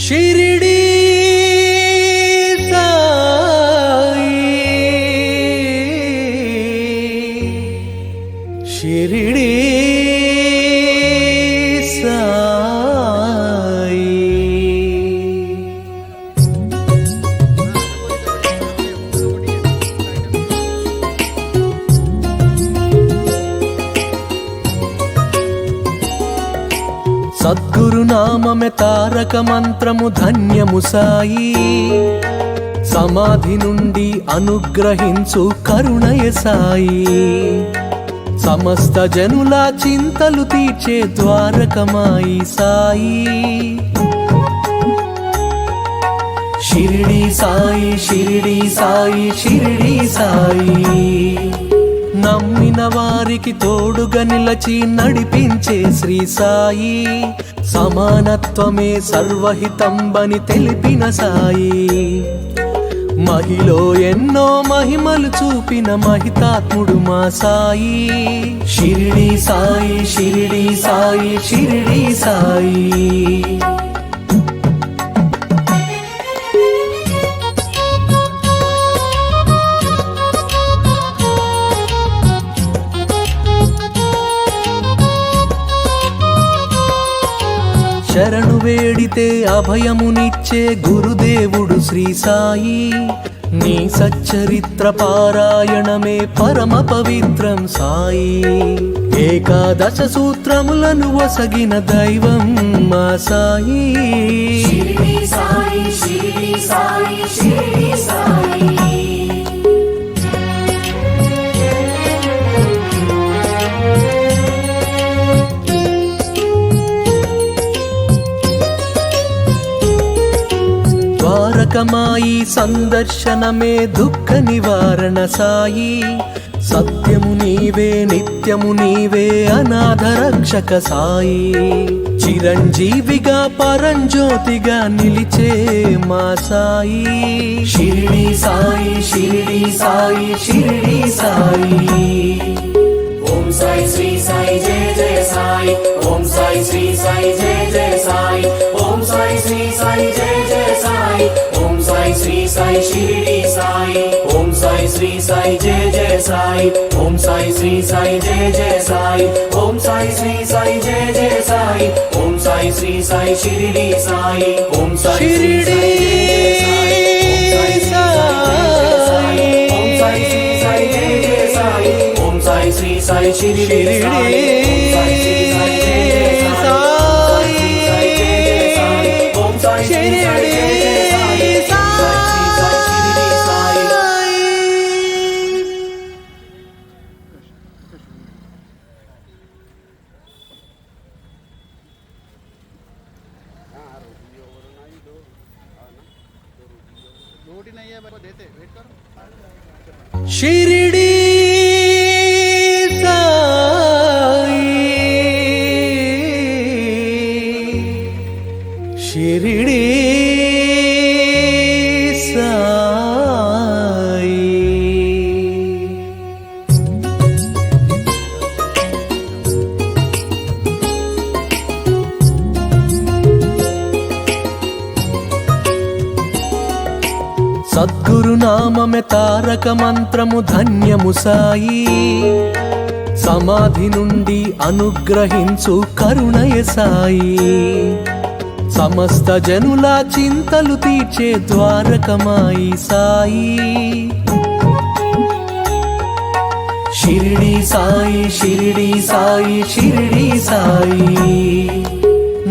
शिरडी साई, शिरडी साई। సద్గురు నామమే తారక మంత్రము ధన్యము సాయి, సమాధి నుండి అనుగ్రహించు కరుణయ సాయి, సమస్త జనుల చింతలు తీర్చే ద్వారకమాయి సాయి। షిరిడి సాయి, షిరిడి సాయి, షిరిడి సాయి, నమ్మిన వారికి తోడుగా నిలచి నడిపించే శ్రీ సాయి, సమానత్వమే సర్వహితంబని తెలిపిన సాయి, మహిలో ఎన్నో మహిమలు చూపిన మహితాత్ముడు మా సాయి। షిరిడి సాయి, షిరిడి సాయి, షిరిడి సాయి। శరణు వేడితే అభయమునిచ్చే గురుదేవుడు శ్రీ సాయి, నీ సచ్చరిత్ర పారాయణమే పరమ పవిత్రం సాయి, ఏకాదశ సూత్రములను వసగిన దైవం మా సాయి। షిరిడి సాయి, షిరిడి సాయి, షిరిడి సాయి। ద్వారకమాయి సందర్శనమే దుఃఖ నివారణ సాయి, సత్యము నీవే నిత్యము నీవే అనాథ రక్షక సాయి, చిరంజీవిగా పరంజ్యోతిగా నిలిచే మా సాయి। షిరిడి సాయి, షిరిడి సాయి, షిరిడి సాయి। ఓం సాయి శ్రీ సాయి జయ జయ సాయి, ఓం సాయి శ్రీ సాయి జయ జయ సాయి, ఓం సాయి శ్రీ సాయి జయ జయ సాయి, ఓం సాయి శ్రీ సాయి షిరిడి సాయి, ఓం సాయి శ్రీ సాయి జయ జయ సాయి, ఓం సాయి శ్రీ సాయి జయ జయ సాయి, ఓం సాయి శ్రీ సాయి జయ జయ సాయి, ఓం సాయి శ్రీ సాయి షిరిడి సాయి, ఓం సాయి శ్రీ సాయి జయ జయ సాయి, ఓం సాయి శ్రీ సాయి జయ జయ సాయి, ఓం సాయి శ్రీ సాయి షిరిడి సాయి, ఓం సాయి శ్రీ సాయి జయ జయ సాయి, ఓం సాయి శ్రీ సాయి జయ జయ సాయి, ఓం సాయి శ్రీ సాయి జయ జయ సాయి, ఓం సాయి శ్రీ సాయి షిరిడి సాయి। షిరిడి సాయి, షిరిడి సాయి। సద్గురు నామమే తారక మంత్రము ధన్యము సాయి, సమాధి నుండి అనుగ్రహించు కరుణయ సాయి, సమస్త జనుల చింతలు తీర్చే ద్వారకమాయి సాయి। షిరిడి సాయి, షిరిడి సాయి, షిరిడి సాయి,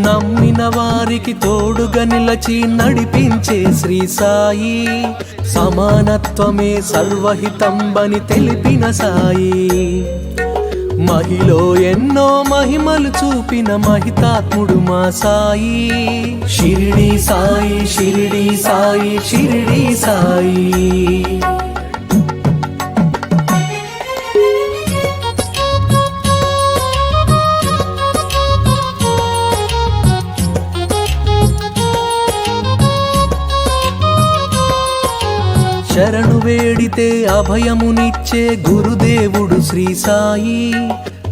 నమ్మిన వారికి తోడుగా నిలచి నడిపించే శ్రీ సాయి, సమానత్వమే సర్వహితంబని తెలిపిన సాయి, మహిలో ఎన్నో మహిమలు చూపిన మహితాత్ముడు మా సాయి। షిరిడి సాయి, షిరిడి సాయి, షిరిడి సాయి। శరణు వేడితే అభయమునిచ్చే గురుదేవుడు శ్రీ సాయి,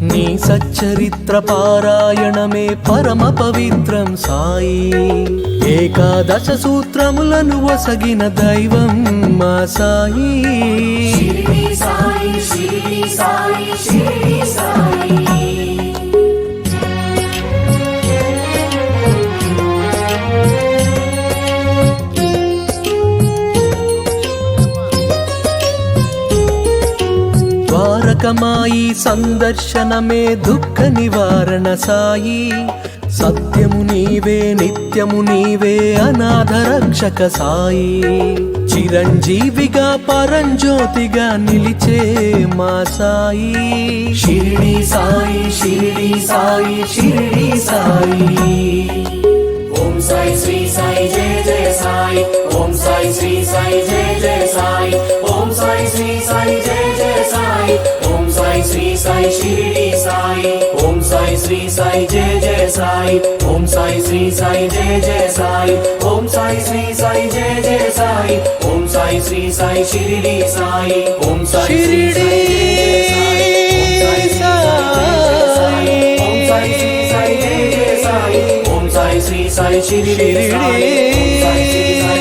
నీ సచ్చరిత్ర పారాయణమే పరమ పవిత్రం సాయి, ఏకాదశ సూత్రములను వసగిన దైవం మా సాయి. షిరిడి సాయి షిరిడి సాయి షిరిడి సాయి ద్వారకమాయి సందర్శనమే దుఃఖ నివారణ సాయి. సత్యము నీవే నిత్యము నీవే అనాథ రక్షక సాయి. చిరంజీవిగా పరంజ్యోతిగా నిలిచే మా సాయి. షిరిడి సాయి షిరిడి సాయి షిరిడి సాయి. ఓం సాయి శ్రీ సాయి జయ జయ సాయి. ఓం సాయి శ్రీ సాయి జయ జయ సాయి. ఓం సాయి శ్రీ సాయి జయ జయ సాయి. ఓం సాయి శ్రీ సాయి షిరిడి సాయి. ఓం సాయి శ్రీ సాయి జయ జయ సాయి. ఓం సాయి శ్రీ సాయి జయ జయ సాయి. ఓం సాయి శ్రీ సాయి జయ జయ సాయి. ఓం సాయి శ్రీ సాయి షిరిడి సాయి. ఓం సాయి శ్రీ సాయి జయ జయ సాయి. ఓం సాయి శ్రీ సాయి షిరిడి సాయి. ఓం సాయి శ్రీ సాయి